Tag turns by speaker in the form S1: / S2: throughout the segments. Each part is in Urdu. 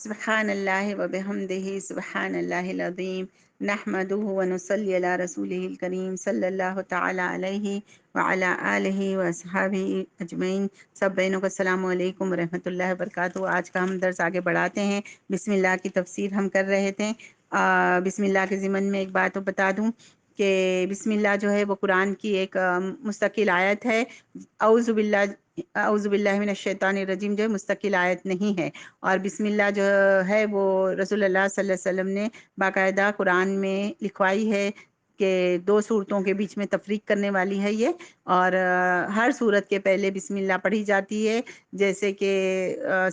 S1: سبحان اللہ و بحمدہ سبحان اللہ العظیم نحمدہ و نصلی علی رسولہ الکریم صلی اللہ تعالی علیہ وعلی آلہ و اصحابہ اجمعین۔ سب بہنوں کو السلام علیکم ورحمۃ اللہ وبرکاتہ۔ آج کا ہم درس آگے بڑھاتے ہیں۔ بسم اللہ کی تفسیر ہم کر رہے تھے۔ بسم اللہ کے ضمن میں ایک بات بتا دوں کہ بسم اللہ جو ہے وہ قرآن کی ایک مستقل آیت ہے۔ اعوذ باللہ من الشیطان الرجیم جو ہے مستقل آیت نہیں ہے، اور بسم اللہ جو ہے وہ رسول اللہ صلی اللہ علیہ وسلم نے باقاعدہ قرآن میں لکھوائی ہے کہ 2 صورتوں کے بیچ میں تفریق کرنے والی ہے یہ، اور ہر صورت کے پہلے بسم اللہ پڑھی جاتی ہے، جیسے کہ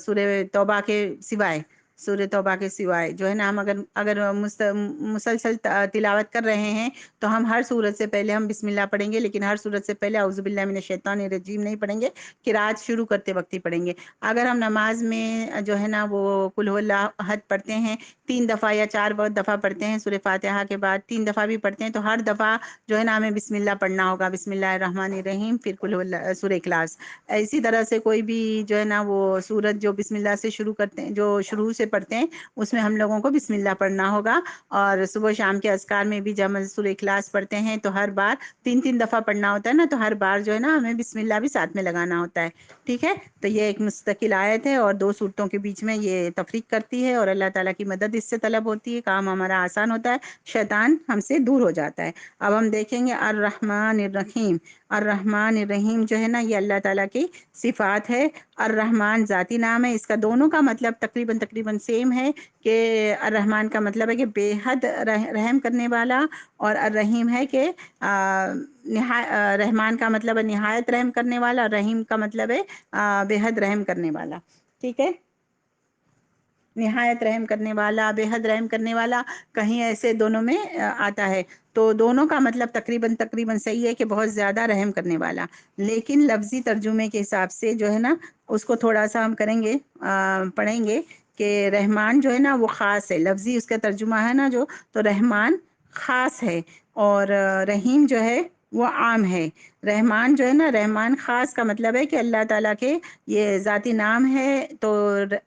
S1: سورہ توبہ کے سوائے، سورہ توبہ کے سوائے جو ہے نا، ہم اگر مسلسل تلاوت کر رہے ہیں تو ہم ہر صورت سے پہلے ہم بسم اللہ پڑھیں گے، لیکن ہر صورت سے پہلے اعوذ باللہ من الشیطان الرجیم نہیں پڑھیں گے، قرات شروع کرتے وقت ہی پڑھیں گے۔ اگر ہم نماز میں جو ہے نا وہ قل هو اللہ احد پڑھتے ہیں 3 دفعہ یا 4 دفعہ پڑھتے ہیں، سورہ فاتحہ کے بعد 3 دفعہ بھی پڑھتے ہیں، تو ہر دفعہ جو ہے نا ہمیں بسم اللہ پڑھنا ہوگا، بسم اللہ الرحمن الرحیم، پھر قل هو اللہ، سورہ اخلاص۔ اسی طرح سے کوئی بھی جو ہے نا وہ سورت جو بسم اللہ سے شروع کرتے ہیں، جو شروع سے پڑھتے ہیں، اس میں ہم لوگوں کو بسم اللہ پڑھنا ہوگا۔ اور صبح شام کے اذکار میں بھی جب ہم سورہ اخلاص پڑھتے ہیں تو ہر بار 3 دفعہ پڑھنا ہوتا ہے نا، تو ہر بار جو ہے نا ہمیں بسم اللہ بھی ساتھ میں لگانا ہوتا ہے، ٹھیک ہے۔ تو یہ ایک مستقل آیت ہے اور 2 صورتوں کے بیچ میں یہ تفریق کرتی ہے، اور اللہ تعالیٰ کی مدد اس سے طلب ہوتی ہے، کام ہمارا آسان ہوتا ہے، شیطان ہم سے دور ہو جاتا ہے۔ اب ہم دیکھیں گے الرحمن الرحیم۔ الرحمن الرحیم جو ہے نا یہ اللہ تعالیٰ کی صفات ہے۔ الرحمن ذاتی نام ہے، اس کا دونوں کا مطلب تقریباً سیم ہے، کہ الرحمن کا مطلب ہے کہ بے حد رحم کرنے والا، اور الرحیم ہے کہ رحمان کا مطلب ہے نہایت رحم کرنے والا، اور رحیم کا مطلب ہے بے حد رحم کرنے والا، ٹھیک ہے۔ نہایت رحم کرنے والا، بے حد رحم کرنے والا، کہیں ایسے دونوں میں آتا ہے، تو دونوں کا مطلب تقریباً صحیح ہے کہ بہت زیادہ رحم کرنے والا، لیکن لفظی ترجمے کے حساب سے جو ہے نا اس کو تھوڑا سا ہم کریں گے، پڑھیں گے کہ رحمان جو ہے نا وہ خاص ہے، لفظی اس کا ترجمہ ہے نا جو، تو رحمان خاص ہے، اور رحیم جو ہے وہ عام ہے۔ رحمان جو ہے نا، رحمان خاص کا مطلب ہے کہ اللہ تعالیٰ کے یہ ذاتی نام ہے، تو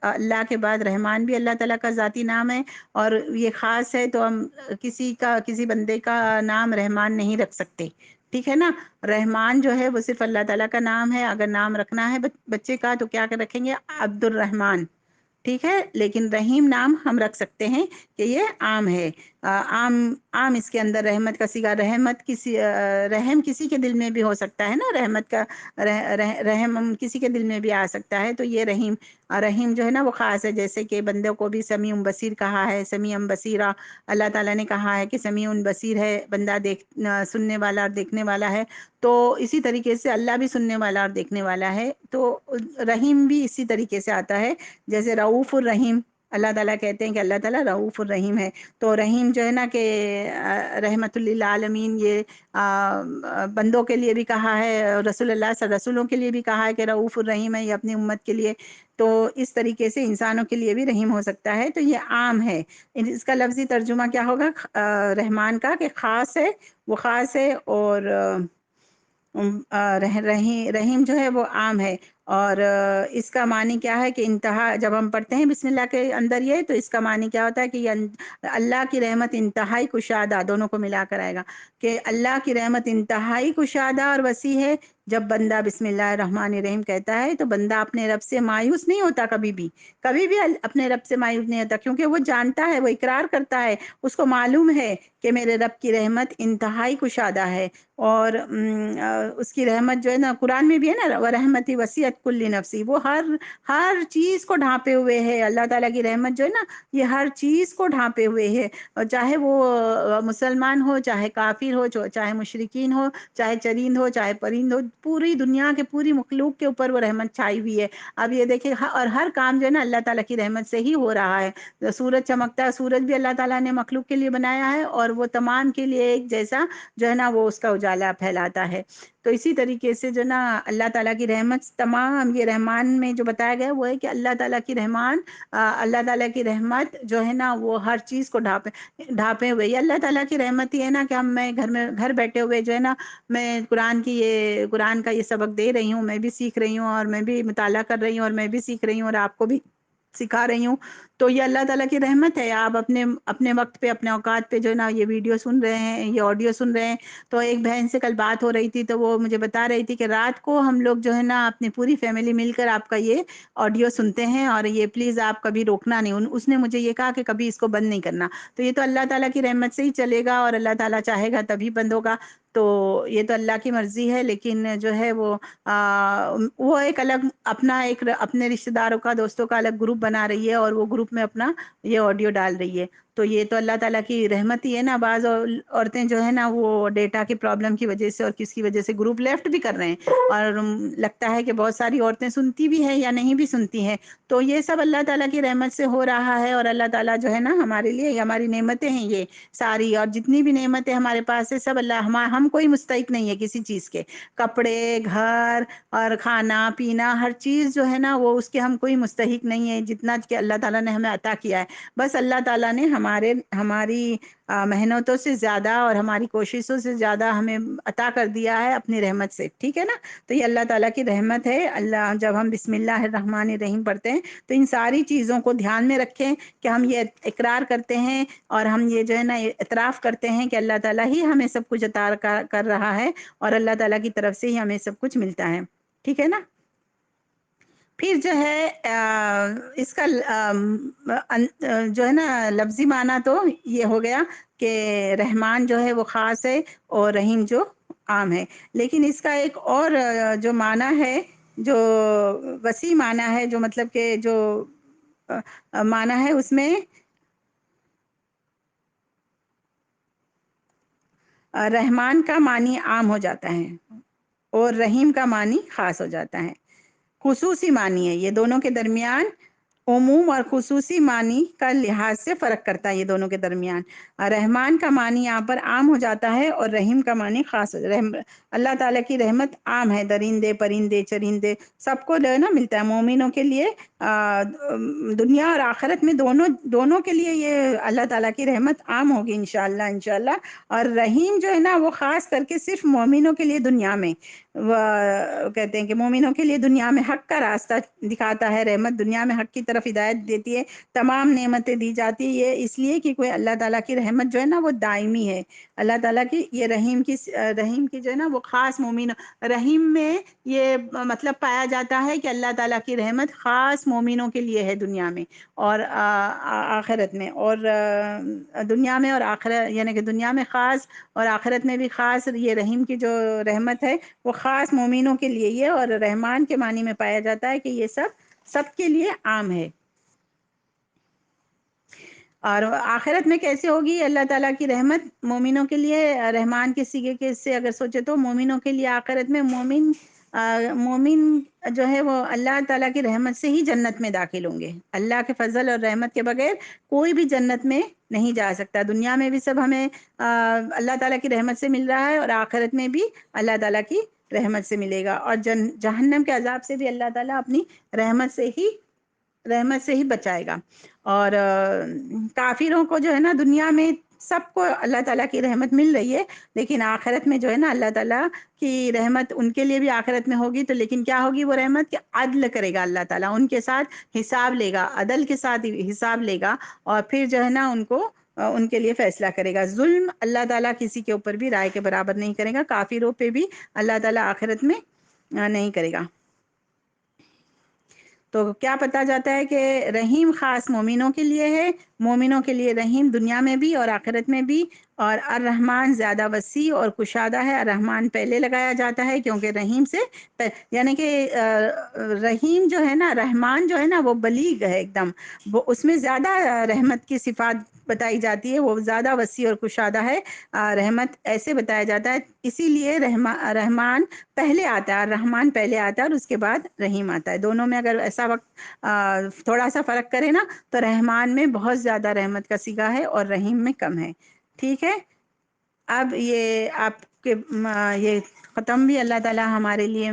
S1: اللہ کے بعد رحمان بھی اللہ تعالیٰ کا ذاتی نام ہے، اور یہ خاص ہے، تو ہم کسی بندے کا نام رحمان نہیں رکھ سکتے، ٹھیک ہے نا۔ رحمان جو ہے وہ صرف اللہ تعالیٰ کا نام ہے، اگر نام رکھنا ہے بچے کا تو کیا رکھیں گے؟ عبد الرحمن، ٹھیک ہے، لیکن رحیم نام ہم رکھ سکتے ہیں کہ یہ عام ہے، عام اس کے اندر رحمت کا صیغہ، رحم کسی کے دل میں بھی ہو سکتا ہے نا، رحمت کا رحم کسی کے دل میں بھی آ سکتا ہے، تو یہ رحیم جو ہے نا وہ خاص ہے، جیسے کہ بندوں کو بھی سمیع بصیر کہا ہے، سمیع بصیرہ، اللہ تعالیٰ نے کہا ہے کہ سمیع بصیر ہے، بندہ سننے والا اور دیکھنے والا ہے، تو اسی طریقے سے اللہ بھی سننے والا اور دیکھنے والا ہے، تو رحیم بھی اسی طریقے سے آتا ہے، جیسے رؤوف الرحیم، اللہ تعالیٰ کہتے ہیں کہ اللہ تعالیٰ رؤوف الرحیم ہے، تو رحیم جو ہے نا کہ رحمت للعالمین، یہ بندوں کے لیے بھی کہا ہے، رسول اللہ صلی رسولوں کے لیے بھی کہا ہے کہ رؤوف الرحیم ہے، یہ اپنی امت کے لیے، تو اس طریقے سے انسانوں کے لیے بھی رحیم ہو سکتا ہے، تو یہ عام ہے۔ اس کا لفظی ترجمہ کیا ہوگا رحمان کا، کہ خاص ہے، وہ خاص ہے، اور رحیم جو ہے وہ عام ہے، اور اس کا معنی کیا ہے کہ انتہا، جب ہم پڑھتے ہیں بسم اللہ کے اندر یہ، تو اس کا معنی کیا ہوتا ہے کہ یہ اللہ کی رحمت انتہائی کشادہ، دونوں کو ملا کر آئے گا کہ اللہ کی رحمت انتہائی کشادہ اور وسیع ہے۔ جب بندہ بسم اللہ الرحمن الرحیم کہتا ہے تو بندہ اپنے رب سے مایوس نہیں ہوتا، کبھی بھی اپنے رب سے مایوس نہیں ہوتا، کیونکہ وہ جانتا ہے، وہ اقرار کرتا ہے، اس کو معلوم ہے کہ میرے رب کی رحمت انتہائی کشادہ ہے، اور اس کی رحمت جو ہے نا، قرآن میں بھی ہے نا، وَرَحْمَتِي وَسِعَتْ كُلِّ نَفْسٍ، وہ ہر چیز کو ڈھانپے ہوئے ہے، اللہ تعالیٰ کی رحمت جو ہے نا یہ ہر چیز کو ڈھانپے ہوئے ہے، اور چاہے وہ مسلمان ہو، چاہے کافر ہو، چاہے مشرکین ہو، چاہے چرند ہو، چاہے پرند ہو، پوری دنیا کے پوری مخلوق کے اوپر وہ رحمت چھائی ہوئی ہے۔ اب یہ دیکھیں، اور ہر کام جو ہے نا اللہ تعالیٰ کی رحمت سے ہی ہو رہا ہے، سورج چمکتا ہے، سورج بھی اللہ تعالیٰ نے مخلوق کے لیے بنایا ہے، اور وہ تمام کے لیے ایک جیسا جو ہے نا وہ اس کا اجالا پھیلاتا ہے، تو اسی طریقے سے جو نا اللہ تعالیٰ کی رحمت تمام، یہ رحمان میں جو بتایا گیا وہ ہے کہ اللہ تعالیٰ کی اللہ تعالیٰ کی رحمت جو ہے نا وہ ہر چیز کو ڈھانپے ہوئے، یہ اللہ تعالیٰ کی رحمت ہی ہے نا کہ میں گھر بیٹھے ہوئے جو ہے نا میں قرآن کا یہ سبق دے رہی ہوں، میں بھی سیکھ رہی ہوں، اور میں بھی مطالعہ کر رہی ہوں، اور میں بھی سیکھ رہی ہوں، اور آپ کو بھی سکھا رہی ہوں، تو یہ اللہ تعالیٰ کی رحمت ہے۔ آپ اپنے اپنے وقت پہ، اپنے اوقات پہ جو ہے نا یہ ویڈیو سن رہے ہیں، یہ آڈیو سن رہے ہیں۔ تو ایک بہن سے کل بات ہو رہی تھی، تو وہ مجھے بتا رہی تھی کہ رات کو ہم لوگ جو ہے نا اپنی پوری فیملی مل کر آپ کا یہ آڈیو سنتے ہیں، اور یہ پلیز آپ کبھی روکنا نہیں۔ اس نے مجھے یہ کہا کہ کبھی اس کو بند نہیں کرنا۔ تو یہ تو اللہ تعالیٰ کی رحمت سے ہی چلے گا، اور اللہ تعالیٰ چاہے گا تبھی بند ہوگا۔ تو یہ تو اللہ کی مرضی ہے، لیکن جو ہے وہ ایک الگ اپنا ایک اپنے رشتہ داروں کا، دوستوں کا الگ گروپ بنا رہی ہے، اور وہ گروپ میں اپنا یہ آڈیو ڈال رہی ہے۔ تو یہ تو اللہ تعالیٰ کی رحمت ہی ہے نا۔ بعض عورتیں جو ہے نا وہ ڈیٹا کی پرابلم کی وجہ سے اور کس کی وجہ سے گروپ لیفٹ بھی کر رہے ہیں، اور لگتا ہے کہ بہت ساری عورتیں سنتی بھی ہیں یا نہیں بھی سنتی ہیں۔ تو یہ سب اللہ تعالیٰ کی رحمت سے ہو رہا ہے، اور اللہ تعالیٰ جو ہے نا ہمارے لیے، یہ ہماری نعمتیں ہیں یہ ساری، اور جتنی بھی نعمتیں ہمارے پاس ہے سب اللہ، ہم کوئی مستحق نہیں ہے کسی چیز کے۔ کپڑے، گھر اور کھانا پینا ہر چیز جو ہے نا وہ اس کے ہم کوئی مستحق نہیں ہے، جتنا کہ اللہ تعالیٰ نے ہمیں عطا کیا ہے۔ بس اللہ تعالیٰ نے ہماری محنتوں سے زیادہ اور ہماری کوششوں سے زیادہ ہمیں عطا کر دیا ہے اپنی رحمت سے، ٹھیک ہے نا۔ تو یہ اللہ تعالیٰ کی رحمت ہے۔ اللہ، جب ہم بسم اللہ الرحمن الرحیم پڑھتے ہیں تو ان ساری چیزوں کو دھیان میں رکھیں کہ ہم یہ اقرار کرتے ہیں، اور ہم یہ جو ہے نا اعتراف کرتے ہیں کہ اللہ تعالیٰ ہی ہمیں سب کچھ عطا کر رہا ہے، اور اللہ تعالیٰ کی طرف سے ہی ہمیں سب کچھ ملتا ہے، ٹھیک ہے نا۔ پھر جو ہے اس کا جو ہے نا لفظی معنی تو یہ ہو گیا کہ رحمان جو ہے وہ خاص ہے، اور رحیم جو عام ہے۔ لیکن اس کا ایک اور جو معنی ہے، جو وسیع معنی ہے، جو مطلب کہ جو معنی ہے اس میں رحمان کا معنی عام ہو جاتا ہے، اور رحیم کا معنی خاص ہو جاتا ہے۔ خصوصی معنی ہے، یہ دونوں کے درمیان عموم اور خصوصی معنی کا لحاظ سے فرق کرتا ہے یہ دونوں کے درمیان۔ رحمان کا معنی یہاں پر عام ہو جاتا ہے، اور رحیم کا معنی خاص اللہ تعالیٰ کی رحمت عام ہے، درندے پرندے چرندے سب کو جو ہے نا ملتا ہے۔ مومنوں کے لیے دنیا اور آخرت میں دونوں کے لیے یہ اللہ تعالیٰ کی رحمت عام ہوگی انشاءاللہ انشاءاللہ۔ اور رحیم جو ہے نا وہ خاص کر کے صرف مومنوں کے لیے دنیا میں، وہ کہتے ہیں کہ مومنوں کے لیے دنیا میں حق کا راستہ دکھاتا ہے، رحمت دنیا میں حق کی طرف ہدایت دیتی ہے، تمام نعمتیں دی جاتی ہے، یہ اس لیے کہ کوئی اللہ تعالیٰ کی رحمت جو ہے نا وہ دائمی ہے۔ اللہ تعالیٰ کی یہ رحیم کی جو ہے نا وہ خاص مومن، رحیم میں یہ مطلب پایا جاتا ہے کہ اللہ تعالیٰ کی رحمت خاص مومنوں کے لیے ہے دنیا میں اور آخرت میں، اور دنیا میں اور آخرت، یعنی کہ دنیا میں خاص اور آخرت میں بھی خاص۔ یہ رحیم کی جو رحمت ہے وہ خاص مومنوں کے لیے یہ، اور رحمان کے معنی میں پایا جاتا ہے کہ یہ سب کے لیے عام ہے۔ اور آخرت میں کیسے ہوگی اللہ تعالیٰ کی رحمت مومنوں کے لیے؟ رحمان کے صیغے کے سے اگر سوچے تو مومنوں کے لیے آخرت میں مومن جو ہے وہ اللہ تعالیٰ کی رحمت سے ہی جنت میں داخل ہوں گے۔ اللہ کے فضل اور رحمت کے بغیر کوئی بھی جنت میں نہیں جا سکتا۔ دنیا میں بھی سب ہمیں اللہ تعالیٰ کی رحمت سے مل رہا ہے، اور آخرت میں بھی اللہ تعالیٰ کی رحمت سے ملے گا، اور جہنم کے عذاب سے بھی اللہ تعالیٰ اپنی رحمت سے ہی بچائے گا۔ اور کافروں کو جو ہے نا دنیا میں سب کو اللہ تعالیٰ کی رحمت مل رہی ہے، لیکن آخرت میں جو ہے نا اللہ تعالیٰ کی رحمت ان کے لیے بھی آخرت میں ہوگی، تو لیکن کیا ہوگی وہ رحمت کہ عدل کرے گا اللہ تعالیٰ، ان کے ساتھ حساب لے گا، عدل کے ساتھ حساب لے گا، اور پھر جو ہے نا ان کے لیے فیصلہ کرے گا۔ ظلم اللہ تعالیٰ کسی کے اوپر بھی رائے کے برابر نہیں کرے گا، کافروں پہ بھی اللہ تعالیٰ آخرت میں نہیں کرے گا۔ تو کیا پتا جاتا ہے کہ رحیم خاص مومنوں کے لیے ہے، مومنوں کے لیے رحیم دنیا میں بھی اور آخرت میں بھی۔ اور الرحمن زیادہ وسیع اور کشادہ ہے، الرحمن پہلے لگایا جاتا ہے کیونکہ رحیم سے یعنی کہ رحیم جو ہے نا، رحمان جو ہے نا وہ بلیغ ہے ایک دم، وہ اس میں زیادہ رحمت کی صفات بتائی جاتی ہے، وہ زیادہ وسیع اور کشادہ ہے۔ رحمت ایسے بتایا جاتا ہے، اسی لیے رحمان پہلے آتا ہے، رحمان پہلے آتا ہے اور اس کے بعد رحیم آتا ہے۔ دونوں میں اگر ایسا وقت تھوڑا سا فرق کرے نا تو رحمان میں بہت زیادہ رحمت کا صیغہ ہے اور رحیم میں کم ہے، ٹھیک ہے۔ اب یہ آپ کے یہ ختم بھی اللہ تعالیٰ ہمارے لیے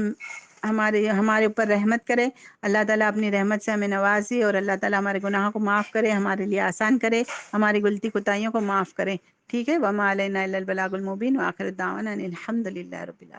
S1: ہمارے اوپر رحمت کرے، اللہ تعالیٰ اپنی رحمت سے ہمیں نوازے، اور اللہ تعالیٰ ہمارے گناہوں کو معاف کرے، ہمارے لیے آسان کرے، ہماری غلطی کوتاہیوں کو معاف کرے، ٹھیک ہے۔ وما علینا الا البلاغ المبین، وآخر دعوانا ان الحمد للہ رب العالمین۔